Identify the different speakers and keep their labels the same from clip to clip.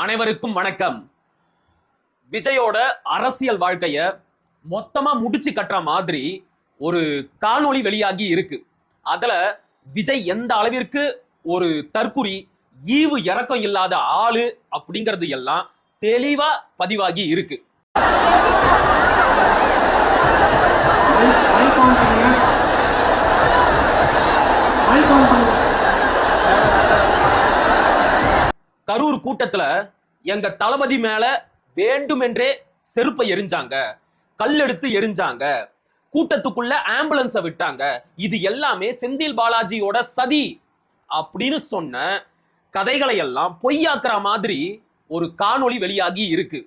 Speaker 1: அனைவருக்கும் வணக்கம். விஜயோட அரசியல் வாழ்க்கைய மொத்தமா முடிச்சு கட்டுற மாதிரி ஒரு காணொளி வெளியாகி இருக்கு. அதுல விஜய் எந்த அளவிற்கு ஒரு தற்குறி, ஈவு இறக்கம் இல்லாத ஆளு அப்படிங்கிறது எல்லாம் தெளிவா பதிவாகி இருக்கு. கரூர் கூட்டத்துல எங்க தளபதி மேல வேண்டுமென்றே செருப்பை எரிஞ்சாங்க, கல்லெடுத்து எரிஞ்சாங்க, கூட்டத்துக்குள்ள ஆம்புலன்ஸ விட்டாங்க, இது எல்லாமே செந்தில் பாலாஜியோட சதி அப்படின்னு சொன்ன கதைகளை எல்லாம் பொய்யாக்குற மாதிரி ஒரு காணொளி வெளியாகி இருக்கு.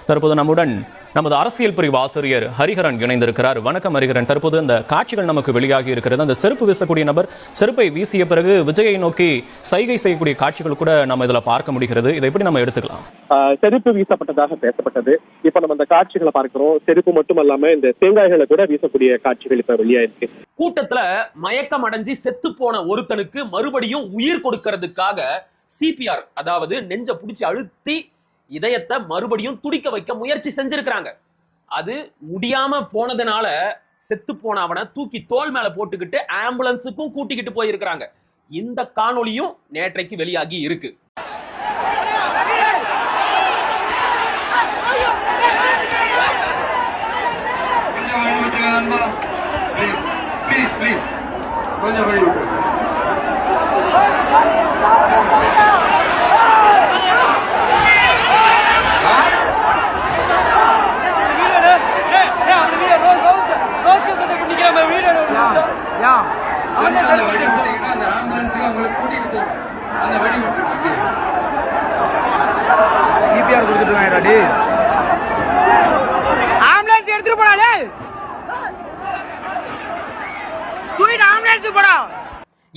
Speaker 2: தற்போது நம்முடன் நமது அரசியல் பிரிவு ஆசிரியர் ஹரிஹரன் இணைந்திருக்கிறார். வணக்கம் ஹரிஹரன். தற்போது இந்த காட்சிகள் நமக்கு வெளியாகி இருக்கிறது. அந்த செருப்பு வீசக்கூடிய நபர் செருப்பை வீசிய பிறகு விஜயை நோக்கி சைகை செய்யக்கூடிய காட்சிகள் கூட நம்ம இதுல பார்க்க முடிகிறது. இதை எப்படி நம்ம எடுத்துக்கலாம்?
Speaker 3: செருப்பு வீசப்பட்டதாக பேசப்பட்டது. இப்ப நம்ம அந்த காட்சிகளை பார்க்கிறோம். செருப்பு மட்டுமல்லாம இந்த தேங்காய்களை கூட வீசக்கூடிய காட்சிகள் இப்ப வெளியாயிருக்கு.
Speaker 1: கூட்டத்துல மயக்கம் அடைஞ்சு செத்து போன ஒருத்தனுக்கு மறுபடியும் உயிர் கொடுக்கிறதுக்காக சிபிஆர், அதாவது நெஞ்ச புடிச்சு அழுத்தி இதயத்தை மறுபடியும் துடிக்க வைக்க முயற்சி செஞ்சிருக்கிறாங்க. அது முடியாம போனதுனால செத்து போன அவனை தூக்கி தோல் மேல போட்டுக்கிட்டு ஆம்புலன்ஸுக்கும் கூட்டிக்கிட்டு போயிருக்கிறாங்க. இந்த காணொளியும் நேற்றைக்கு வெளியாகி இருக்கு.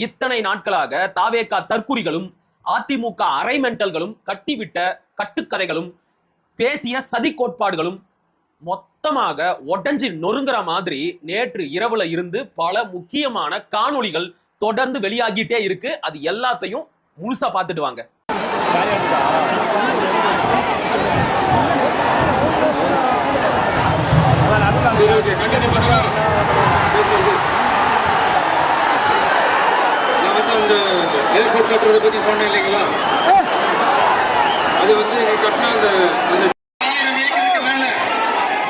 Speaker 1: இத்தனை நாட்களாக தாவேகா தற்குறிகளும் அதிமுக அரைமெண்டல்களும் கட்டிவிட்ட கட்டுக்கதைகளும் பேசிய சதி கோட்பாடுகளும் மொத்தமாக உடஞ்சி நொறுங்குற மாதிரி நேற்று இரவுல இருந்து பல முக்கியமான காணொளிகள் தொடர்ந்து வெளியாகிட்டே இருக்கு. அது எல்லாத்தையும் முழுசா பார்த்துட்டு வாங்க.
Speaker 4: ஏர்போர்ட் கட்டுறதை பத்தி சொன்னேன் இல்லைங்களா? அது வந்து கட்டினா அந்த 1000 ஏக்கருக்கு மேல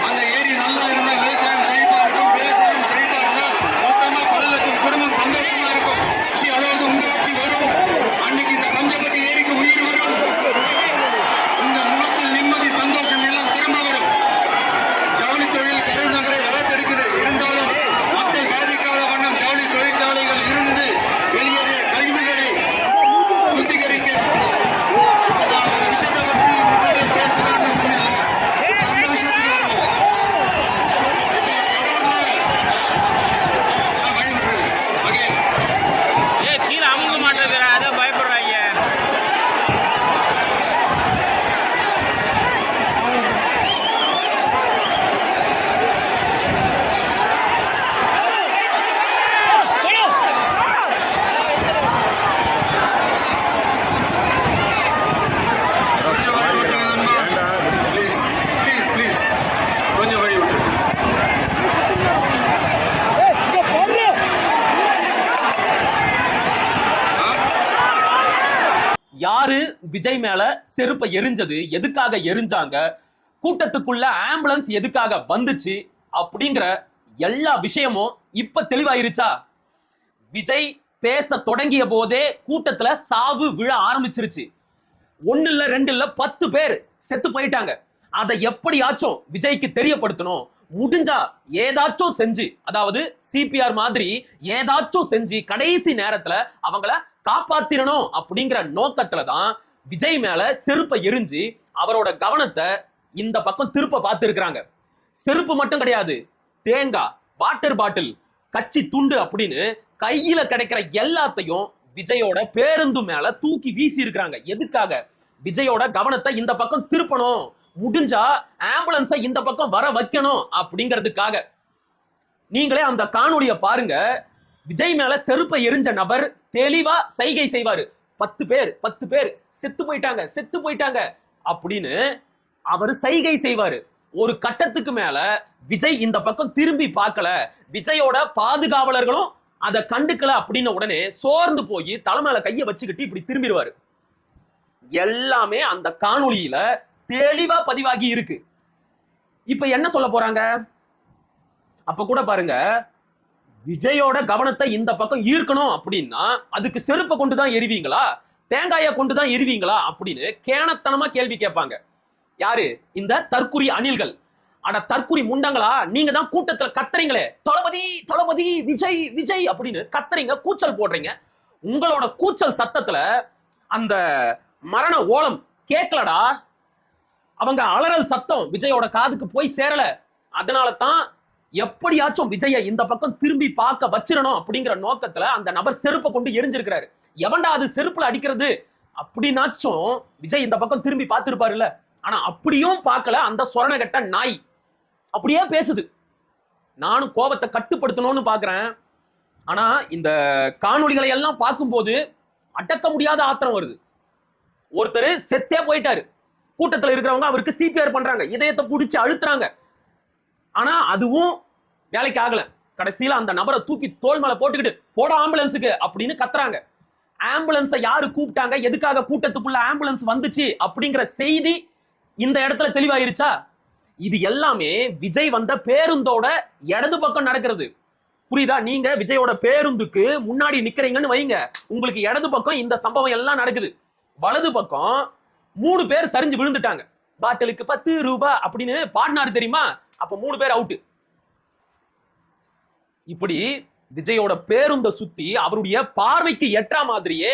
Speaker 4: அந்த ஏரி நல்லா இருந்தா விவசாயம் செழிப்பா இருக்கும். விவசாயம் செழிப்பா இருந்தா மொத்தமா பல லட்சம் குடும்பம் சந்தோஷமா இருக்கும். அதாவது உங்க ஆட்சி வரும் அன்னைக்கு இந்த பஞ்சப்பட்டி ஏரிக்கு உயிர் வரும். உங்க முகத்தில் நிம்மதி, சந்தோஷம் எல்லாம் திரும்ப வரும். ஜவுளி தொழில் கரூர் நகரை வளர்த்தெடுக்குது. இருந்தாலும் மக்கள் பாதிக்காத வண்ணம் ஜவுளி தொழிற்சாலைகள் இருந்து வெளியேறிய கழிவுகளை சுத்திகரிக்க விஷயத்தை பற்றி முன்னாடி பேசலாம்னு சொன்னேன். அந்த விஷயத்துக்கு வருவோம்.
Speaker 5: கீழே அமுங்க மாட்டேங்கிற அதை பயப்படுறாங்க.
Speaker 1: யாரு விஜய் மேல செருப்பை எரிஞ்சது, எதுக்காக எரிஞ்சாங்க, கூட்டத்துக்குள்ள ஆம்புலன்ஸ் எதுக்காக வந்துச்சு அப்படிங்கிற எல்லா விஷயமும் இப்ப தெளிவாயிருச்சா? விஜய் பேச தொடங்கிய போதே கூட்டத்துல சாவு விழ ஆரம்பிச்சிருச்சு. 1 இல்ல 2 இல்ல 10 பேர் செத்து போயிட்டாங்க. அதை எப்படியாச்சும் விஜய்க்கு தெரியப்படுத்தணும். முடிஞ்சா ஏதாச்சும் செஞ்சு, அதாவது சிபிஆர் மாதிரி ஏதாச்சும் செஞ்சு கடைசி நேரத்துல அவங்கள காப்பாத்திரணும் அப்படிங்கிற நோக்கத்துல தான் விஜய் மேல செருப்பை எரிஞ்சு அவரோட கவனத்தை இந்த பக்கம் திருப்ப பார்த்திருக்கிறாங்க. செருப்பு மட்டும் கிடையாது, தேங்காய், வாட்டர் பாட்டில், கச்சி துண்டு அப்படின்னு கையில கிடைக்கிற எல்லாத்தையும் விஜயோட பேருந்து மேல தூக்கி வீசி இருக்கிறாங்க. எதுக்காக? விஜயோட கவனத்தை இந்த பக்கம் திருப்பணும், முடிஞ்சா ஆம்புலன்ஸை இந்த பக்கம் வர வைக்கணும் அப்படிங்கிறதுக்காக. நீங்களே அந்த காணொலியை பாருங்க. விஜய் மேல செருப்பை எரிஞ்ச நபர் தெளிவா சைகை செய்வாரு. 10 பேர் செத்து போயிட்டாங்க அப்படின்னு அவர் சைகை செய்வாரு. ஒரு கட்டத்துக்கு மேல விஜய் இந்த பக்கம் திரும்பி பார்க்கல, விஜயோட பாதுகாவலர்களும் அதை கண்டுக்கல அப்படின்ன உடனே சோர்ந்து போய் தலைமையில கைய வச்சுக்கிட்டு இப்படி திரும்பிடுவாரு. எல்லாமே அந்த காணொளியில தெளிவா பதிவாகி இருக்கு. இப்ப என்ன சொல்ல போறாங்க? அப்ப கூட பாருங்க, விஜயோட கவனத்தை இந்த பக்கம் ஈர்க்கணும் அப்படின்னா அதுக்கு செருப்பை கொண்டுதான் எரிவீங்களா, தேங்காயை கொண்டுதான் எரிவீங்களா அப்படின்னு கேணத்தனமா கேள்வி கேட்பாங்க. யாரு? இந்த தற்குறி அணில்கள். அட தற்குறி முண்டங்களா, நீங்க தான் கூட்டத்துல கத்துறீங்களே, தளபதி தளபதி விஜய் விஜய் அப்படின்னு கத்துறீங்க, கூச்சல் போடுறீங்க. உங்களோட கூச்சல் சத்தத்துல அந்த மரண ஓலம் கேட்கலடா. அவங்க அலறல் சத்தம் விஜயோட காதுக்கு போய் சேரல. அதனால தான் எப்படியாச்சும் விஜய இந்த பக்கம் திரும்பி பார்க்க வச்சிடணும் அப்படிங்கிற நோக்கத்துல அந்த நபர் செருப்பை கொண்டு எரிஞ்சிருக்கிறாரு. எவன்டா அது செருப்புல அடிக்கிறது அப்படின்னாச்சும் விஜய் இந்த பக்கம் திரும்பி பார்த்திருப்பாருல்ல. ஆனா அப்படியும் பார்க்கல. அந்த சொரணகட்ட நாய் அப்படியே பேசுது. நானும் கோபத்தை கட்டுப்படுத்தணும்னு பாக்குறேன். ஆனா இந்த காணொளிகளை எல்லாம் பார்க்கும்போது அடக்க முடியாத ஆத்திரம் வருது. ஒருத்தர் செத்தே போயிட்டாரு. கூட்டத்தில் இருக்கிறவங்க அவருக்கு சிபிஆர் பண்றாங்க, இதயத்தை பிடிச்சி அழுத்துறாங்க. ஆனா அதுவும் வேலைக்கு ஆகல. கடைசியில அந்த நபரை தூக்கி தோள் மேல போட்டுக்கிட்டு போட ஆம்புலன்ஸுக்கு அப்படின்னு கத்துறாங்க. ஆம்புலன்ஸை யாரு கூப்பிட்டாங்க, எதுக்காக கூட்டத்துக்குள்ள ஆம்புலன்ஸ் வந்துச்சு அப்படிங்கிற செய்தி இந்த இடத்துல தெளிவாயிருச்சா? இது எல்லாமே விஜய் வந்த பேருந்தோட இடது பக்கம் நடக்கிறது. புரியுதா? நீங்க விஜயோட பேருந்துக்கு முன்னாடி நிக்கிறீங்கன்னு வைங்க, உங்களுக்கு இடது பக்கம் இந்த சம்பவம் எல்லாம் நடக்குது. வலது பக்கம் 3 பேர் சரிஞ்சு விழுந்துட்டாங்க. பாட்டிலுக்கு 10 ரூபாய் அப்படின்னு பாடினாரு தெரியுமா? அப்ப 3 பேர் அவுட். இப்படி விஜயோட பேருந்த சுத்தி அவருடைய பார்வைக்கு எட்டா மாதிரியே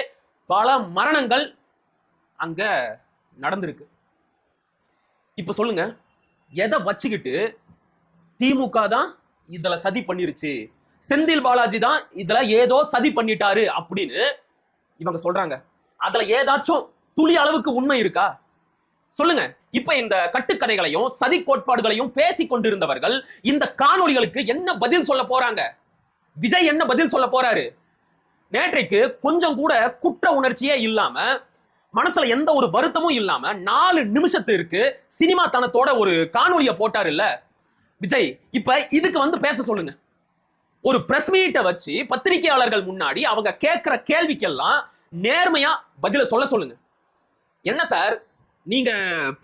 Speaker 1: பல மரணங்கள் அங்க நடந்திருக்கு. இப்ப சொல்லுங்க, எதை வச்சுக்கிட்டு திமுக தான் இதுல சதி பண்ணிருச்சு, செந்தில் பாலாஜி தான் இதுல ஏதோ சதி பண்ணிட்டாரு அப்படின்னு இவங்க சொல்றாங்க? அதுல ஏதாச்சும் துளி அளவுக்கு உண்மை இருக்கா? சொல்லுங்க. இப்ப இந்த கட்டுக்கதைகளையும் சதி கோட்பாடுகளையும் பேசிக் கொண்டிருந்தவர்கள் இந்த காணொளிகளுக்கு என்ன பதில் சொல்ல போறாங்க? விஜய் என்ன பதில் சொல்ல போறாரு? நேற்றைக்கு கொஞ்சம் கூட குற்ற உணர்ச்சியே இல்லாம, மனசுல எந்த ஒரு வருத்தமும் இல்லாம 4 நிமிஷத்திற்கு சினிமா தனத்தோட ஒரு காணொளியை போட்டாரு இல்ல விஜய். இப்ப இதுக்கு வந்து பேச சொல்லுங்க. ஒரு பிரஸ் மீட்டை வச்சு பத்திரிகையாளர்கள் முன்னாடி அவங்க கேட்கிற கேள்விக்கெல்லாம் நேர்மையா பதில சொல்ல சொல்லுங்க. என்ன சார், நீங்க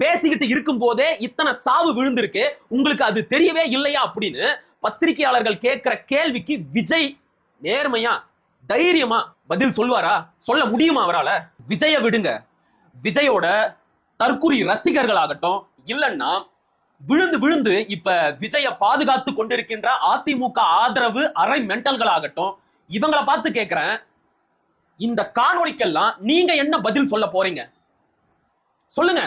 Speaker 1: பேசிக்கிட்டு இருக்கும் போதே இத்தனை சாவு விழுந்திருக்கு, உங்களுக்கு அது தெரியவே இல்லையா அப்படின்னு பத்திரிகையாளர்கள் கேட்கிற கேள்விக்கு விஜய் நேர்மையா தைரியமா பதில் சொல்வாரா? சொல்ல முடியுமா அவரால? விஜய விடுங்க, விஜயோட தற்குறி ரசிகர்களாகட்டும், இல்லைன்னா விழுந்து விழுந்து இப்ப விஜய பாதுகாத்து கொண்டிருக்கின்ற அதிமுக ஆதரவு அரை மென்டல்களாகட்டும், இவங்களை பார்த்து கேட்கிறேன், இந்த காணொளிக்கெல்லாம் நீங்க என்ன பதில் சொல்ல போறீங்க? சொல்லுங்க.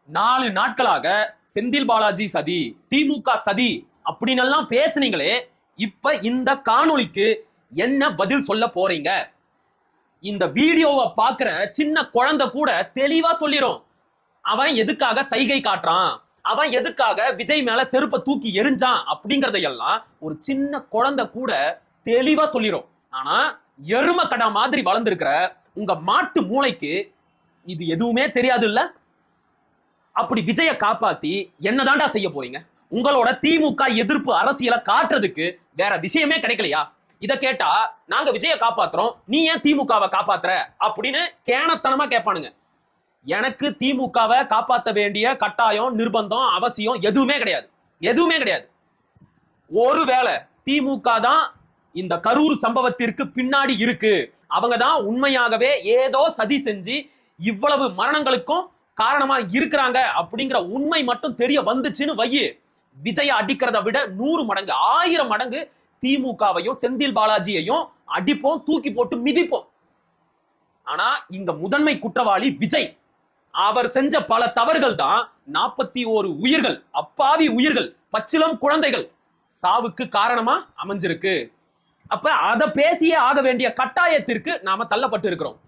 Speaker 1: 4 நாட்களாக செந்தில் பாலாஜி சதி, திமுக சதி அப்படின்னு எல்லாம் பேசுனீங்களே, இப்ப இந்த காணொளிக்கு என்ன பதில் சொல்ல போறீங்க? இந்த வீடியோவை பார்க்கிற சின்ன குழந்தை கூட தெளிவா சொல்லிரும், அவன் எதுக்காக சைகை காட்டுறான், அவன் எதுக்காக விஜய் மேல செருப்பை தூக்கி எரிஞ்சான் அப்படிங்கறதையெல்லாம் ஒரு சின்ன குழந்தை கூட தெளிவா சொல்லிரும். ஆனா எரும கடா மாதிரி வளர்ந்திருக்கிற உங்க மாட்டு மூளைக்கு இது எதுவுமே தெரியாது இல்ல? அப்படி விஜய காப்பாத்தி என்னதான்டா செய்ய போறீங்க? உங்களோட திமுக எதிர்ப்பு அரசியலை காட்டுறதுக்கு வேற விஷயமே கிடைக்கலையா? இத கேட்டா நாங்க விஜய காப்பாத்துறோம், நீ ஏன் திமுகவை காப்பாத்துற அப்படின்னு கேணத்தனமா கேட்பானுங்க. எனக்கு திமுகவை காப்பாற்ற வேண்டிய கட்டாயம், நிர்பந்தம், அவசியம் எதுவுமே கிடையாது, எதுவுமே கிடையாது. ஒருவேளை திமுக தான் இந்த கரூர் சம்பவத்திற்கு பின்னாடி இருக்கு, அவங்க தான் உண்மையாகவே ஏதோ சதி செஞ்சு இவ்வளவு மரணங்களுக்கும் காரணமா இருக்கிறாங்க அப்படிங்கிற உண்மை மட்டும் தெரிய வந்துச்சுன்னு வையு, விஜய அடிக்கிறத விட 100 மடங்கு 1000 மடங்கு திமுகவையும் செந்தில் பாலாஜியையும் அடிப்போம், தூக்கி போட்டு மிதிப்போம். ஆனா இங்க முதன்மை குற்றவாளி விஜய். அவர் செஞ்ச பல தவறுகள் தான் 41 உயிர்கள், அப்பாவி உயிர்கள், பச்சிளம் குழந்தைகள் சாவுக்கு காரணமா அமைஞ்சிருக்கு. அப்ப அதை பேசியே ஆக வேண்டிய கட்டாயத்திற்கு நாம தள்ளப்பட்டு இருக்கிறோம்.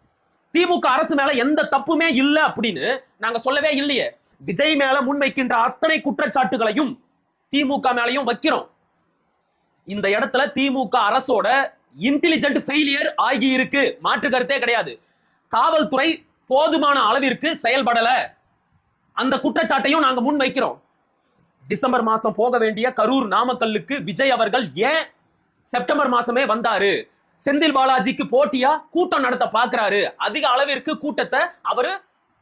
Speaker 1: திமுக அரசு மேல எந்த தப்புமே இல்லை அப்படின்னு நாங்க சொல்லவே இல்லையே. விஜய் மேல முன்வைக்கின்ற அத்தனை குற்றச்சாட்டுகளையும் திமுக மேலையும் வைக்கிறோம். இந்த இடத்துல திமுக அரசோட இன்டெலிஜென்ட் ஃபெயிலியர் ஆகி இருக்கு, மாற்று கருத்தே கிடையாது. காவல்துறை போதுமான அளவிற்கு செயல்படல, அந்த குற்றச்சாட்டையும் நாங்க முன் வைக்கிறோம். டிசம்பர் மாசம் போக வேண்டிய கரூர் நாமக்கல்லுக்கு விஜய் அவர்கள் ஏன் செப்டம்பர் மாசமே வந்தாரு? செந்தில் பாலாஜிக்கு போட்டியா கூட்டம் நடத்த பாக்குறாரு. அதிக அளவிற்கு கூட்டத்தை அவரு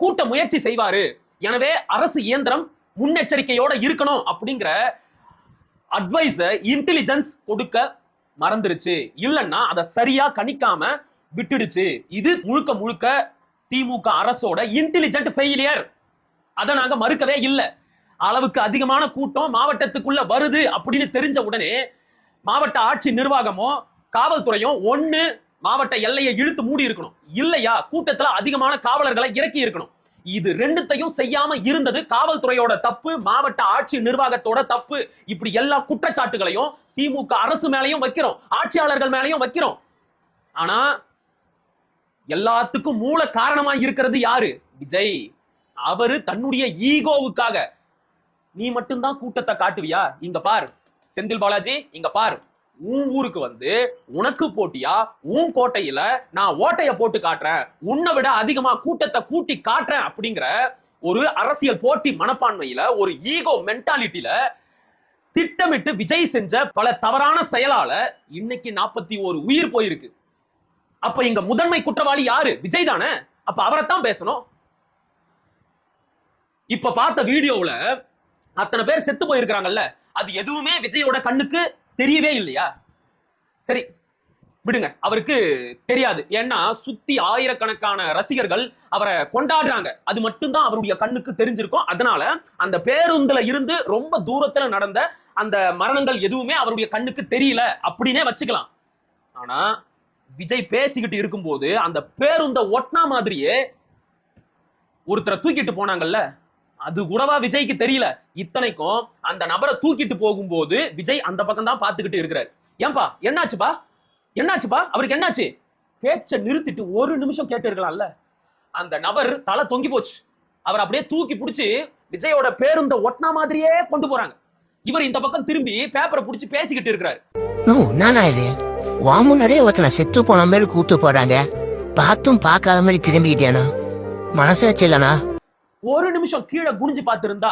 Speaker 1: கூட்ட முயற்சி செய்வாரு. எனவே அரசு இயந்திரம் முன்னெச்சரிக்கையோட இருக்கணும் அப்படிங்கிற அட்வைஸ் இன்டெலிஜென்ஸ் கொடுக்க மறந்துருச்சு. இல்லைன்னா அதை சரியா கணிக்காம விட்டுடுச்சு. இது முழுக்க முழுக்க திமுக அரசோட இன்டெலிஜென்ட் ஃபெயிலியர். அதை நாங்க மறுக்கவே இல்லை. அளவுக்கு அதிகமான கூட்டம் மாவட்டத்துக்குள்ள வருது அப்படின்னு தெரிஞ்ச உடனே மாவட்ட ஆட்சி நிர்வாகமோ காவல்துறையும் ஒண்ணு மாவட்ட எல்லையை இழுத்து மூடி இருக்கணும், இல்லையா கூட்டத்துல அதிகமான காவலர்களை இறக்கி இருக்கணும். இது ரெண்டுத்தையும் செய்யாம இருந்தது காவல்துறையோட தப்பு, மாவட்ட ஆட்சி நிர்வாகத்தோட தப்பு. இப்படி எல்லா குற்றச்சாட்டுகளையும் திமுக அரசு மேலையும் வைக்கிறோம், ஆட்சியாளர்கள் மேலையும் வைக்கிறோம். ஆனா எல்லாத்துக்கும் மூல காரணமா இருக்கிறது யாரு? விஜய். அவரு தன்னுடைய ஈகோவுக்காக நீ மட்டும்தான் கூட்டத்தை காட்டுவியா, இங்க பார் செந்தில் பாலாஜி, இங்க பார் உன் ஊருக்கு வந்து உனக்கு போட்டியா உன் கோட்டையில நான் ஓட்டைய போட்டு காட்டுறேன், உன்னை விட அதிகமா கூட்டத்தை கூட்டி காட்டுறேன் அப்படிங்கிற ஒரு அரசியல் போட்டி மனப்பான்மையில, ஒரு ஈகோ மென்டாலிட்டியில திட்டமிட்டு விஜய் செஞ்ச பல தவறான செயலால இன்னைக்கு 41 உயிர் போயிருக்கு. அப்ப இங்க முதன்மை குற்றவாளி யாரு? விஜய் தானே. அப்ப அவரைத்தான் பேசணும். இப்ப பார்த்த வீடியோவுல அத்தனை பேர் செத்து போயிருக்கிறாங்கல்ல, அது எதுவுமே விஜயோட கண்ணுக்கு தெரியவே இல்லையா? சரி விடுங்க, அவருக்கு தெரியாது. ஏன்னா சுத்தி ஆயிரக்கணக்கான ரசிகர்கள் அவரை கொண்டாடுறாங்க, அது மட்டும்தான் அவருடைய கண்ணுக்கு தெரிஞ்சிருக்கும். அதனால அந்த பேருந்துல இருந்து ரொம்ப தூரத்துல நடந்த அந்த மரணங்கள் எதுவுமே அவருடைய கண்ணுக்கு தெரியல அப்படின்னே வச்சுக்கலாம். ஆனா விஜய் பேசிக்கிட்டு இருக்கும்போது அந்த பேருந்த ஒட்டினா மாதிரியே ஒருத்தரை தூக்கிட்டு போனாங்கல்ல, அது கூடவா விஜய்க்கு தெரியல? இத்தனைக்கும் அந்த நபரை தூக்கிட்டு போகும்போது விஜய் அந்த பக்கம் தான் பார்த்துக்கிட்டு இருக்கிறார். ஏன்பா என்னாச்சுப்பா, என்னாச்சுப்பா, அவருக்கு என்னாச்சு? பேச்சை நிறுத்திட்டு ஒரு நிமிஷம் கேட்டு இருக்கலாம்ல. அந்த நபர் தலை தொங்கி போச்சு. அவர் அப்படியே தூக்கி பிடிச்சி விஜயோட பேருந்த ஒட்டினா மாதிரியே கொண்டு போறாங்க. இவர் இந்த பக்கம் திரும்பி பேப்பரை பிடிச்சி பேசிக்கிட்டு இருக்கிறாரு.
Speaker 6: நானா இது வாமுனரே ஒருத்தனை செத்து போன மாதிரி கூட்டு போறாங்க, பார்த்தும் பார்க்காத மாதிரி திரும்பிக்கிட்டேனா? மனசாச்சு இல்லனா?
Speaker 1: ஒரு நிமிஷம் கீழே குனிஞ்சு பார்த்திருந்தா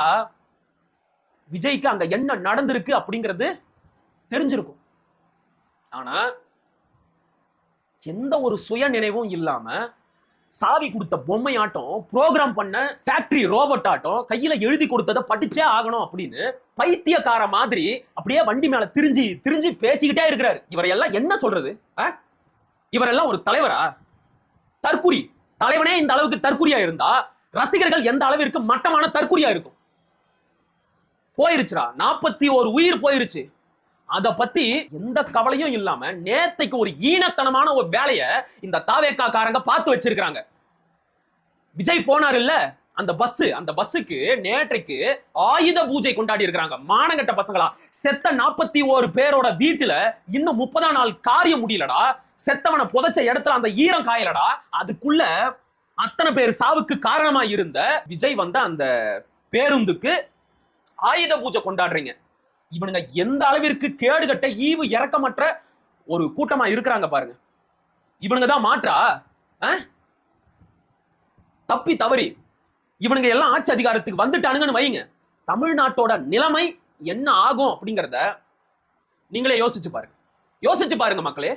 Speaker 1: விஜய்க்கு அங்க என்ன நடந்திருக்கு அப்படிங்கிறது தெரிஞ்சிருக்கும். ஆனா எந்த ஒரு சுய நினைவும் இல்லாம சாவி கொடுத்த பொம்மை ஆட்டம், ப்ரோக்ராம் பண்ண ஃபேக்டரி ரோபோட் ஆட்டம், கையில எழுதி கொடுத்ததை படிச்சே ஆகணும் அப்படின்னு பைத்தியக்கார மாதிரி அப்படியே வண்டி மேல திரிஞ்சு திரிஞ்சு பேசிக்கிட்டே இருக்கிறாரு. இவரையெல்லாம் என்ன சொல்றது? இவரெல்லாம் ஒரு தலைவரா? தற்குறி. தலைவனே இந்த அளவுக்கு தற்குறியா இருந்தா ரசிகர்கள் எந்த அளவிற்கு மட்டமான தற்குறியா இருக்கும்? போயிருச்சுடா, 41 உயிர் போயிருச்சு. அத பத்தி எந்த கவலையும் இல்லாம நேத்தைக்கு ஒரு ஈனத்தனமான ஒரு வேலையை இந்த தாவேக்கா காரங்க பார்த்து வச்சிருக்காங்க. விஜய் போனார் இல்ல அந்த பஸ்ஸுக்கு நேற்றைக்கு ஆயுத பூஜை கொண்டாடி இருக்கிறாங்க. மானங்கட்ட பசங்களா, செத்த 41 பேரோட வீட்டுல இன்னும் 30ஆம் நாள் காரியம் முடியலடா. செத்தவனை புதைச்ச இடத்துல அந்த ஈரம் காயலடா. அதுக்குள்ள அத்தனை பேர் சாவுக்கு காரணமா இருந்த விஜய் வந்த அந்த பேருந்துக்கு ஆயுத பூஜை கொண்டாடுறீங்க. இவனுங்க எந்த அளவிற்கு கேடுகட்ட ஈவு இறக்கமற்ற ஒரு கூட்டமா இருக்கிறாங்க பாருங்க. இவனுங்க தான் மாற்றா? தப்பி தவறி இவனுங்க எல்லாம் ஆட்சி அதிகாரத்துக்கு வந்துட்டானுங்கன்னு வைங்க, தமிழ்நாட்டோட நிலைமை என்ன ஆகும் அப்படிங்கிறத நீங்களே யோசிச்சு பாருங்க மக்களே.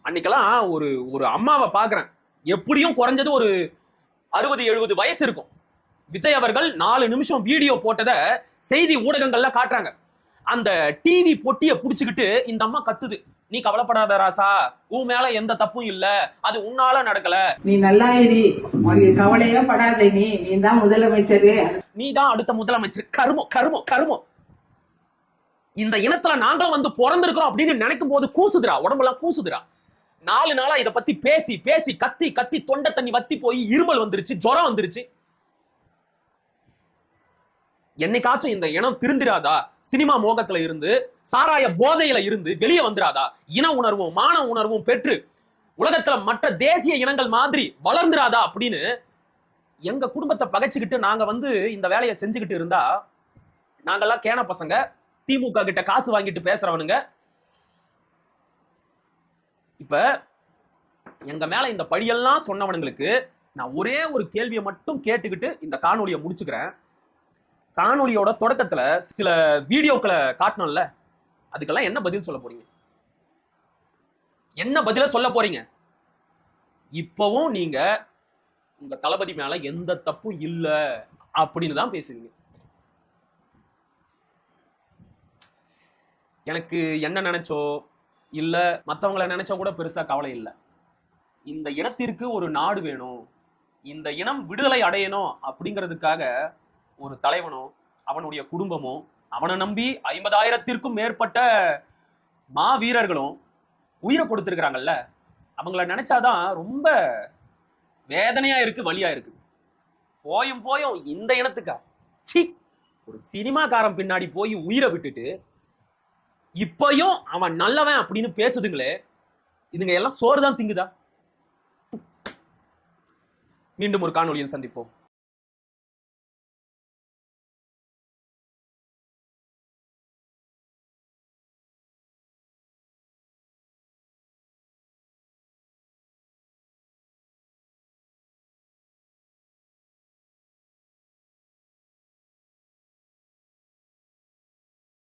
Speaker 1: அன்னைக்கெல்லாம் ஒரு அம்மாவை பாக்குறேன், எப்படியும் குறைஞ்சது ஒரு 60-70 வயசு இருக்கும். விஜய் அவர்கள் 4 நிமிஷம் வீடியோ போட்டதை செய்தி ஊடகங்கள்ல காட்டுறாங்க. அந்த டிவி பொட்டியை புடிச்சுக்கிட்டு இந்த அம்மா கத்துது, நீ கவலைப்படாத ராசா, உன் மேல எந்த தப்பும் இல்ல, அது உன்னால நடக்கல,
Speaker 7: நீ நல்லா இரு, கவலையே படாத, நீ தான் முதலமைச்சர்,
Speaker 1: நீ தான் அடுத்த முதலமைச்சர். கருமம். இந்த இனத்துல நாங்களும் வந்து பிறந்திருக்கிறோம் அப்படின்னு நினைக்கும் போது கூசுதுரா, உடம்பெல்லாம் கூசுதுரா. 4 நாளா இதை பத்தி பேசி கத்தி தொண்டை தண்ணி வத்தி போய் இருமல் வந்துருச்சு, ஜுரம் வந்துருச்சு. என்னைக்காச்சும் இந்த இனம் திருந்திராதா? சினிமா மோகத்துல இருந்து, சாராய போதையில இருந்து வெளியே வந்துராதா? இன உணர்வும் மான உணர்வும் பெற்று உலகத்துல மற்ற தேசிய இனங்கள் மாதிரி வளர்ந்துராதா அப்படின்னு எங்க குடும்பத்தை பகைச்சுக்கிட்டு நாங்க வந்து இந்த வேலையை செஞ்சுக்கிட்டு இருந்தா, நாங்கெல்லாம் கேன பசங்க, திமுக கிட்ட காசு வாங்கிட்டு பேசுறவனுங்க. இப்ப எங்க மேல இந்த பழியெல்லாம் சொன்னவனுங்களுக்கு நான் ஒரே ஒரு கேள்வியை மட்டும் கேட்டுக்கிட்டு இந்த காணொலியை முடிச்சுக்கிறேன். காணொலியோட தொடக்கத்துல சில வீடியோக்களை காட்டணும்ல, அதுக்கெல்லாம் என்ன பதில் சொல்ல போறீங்க? என்ன பதில சொல்ல போறீங்க? இப்பவும் நீங்க உங்க தளபதி மேல எந்த தப்பும் இல்ல அப்படின்னு தான் பேசுவீங்க. எனக்கு என்ன நினைச்சோ இல்ல மத்தவங்களை நினைச்சோ கூட பெருசா கவலை இல்லை. இந்த இனத்திற்கு ஒரு நாடு வேணும், இந்த இனம் விடுதலை அடையணும் அப்படிங்கிறதுக்காக ஒரு தலைவனோ அவனுடைய குடும்பமோ அவனை நம்பி 50,000த்திற்கும் மேற்பட்ட மாவீரர்களும் உயிரை கொடுத்திருக்கிறாங்கல்ல, அவங்கள நினைச்சாதான் ரொம்ப வேதனையா இருக்கு, வலியா இருக்கு. போயும் போயும் இந்த இனத்துக்கா சி, ஒரு சினிமாக்காரன் பின்னாடி போய் உயிரை விட்டுட்டு இப்பயும் அவன் நல்லவன் அப்படின்னு பேசுதுங்களே, இதுங்க எல்லாம் சோறுதான் திங்குதா? மீண்டும் ஒரு காணொளியில் சந்திப்போம்.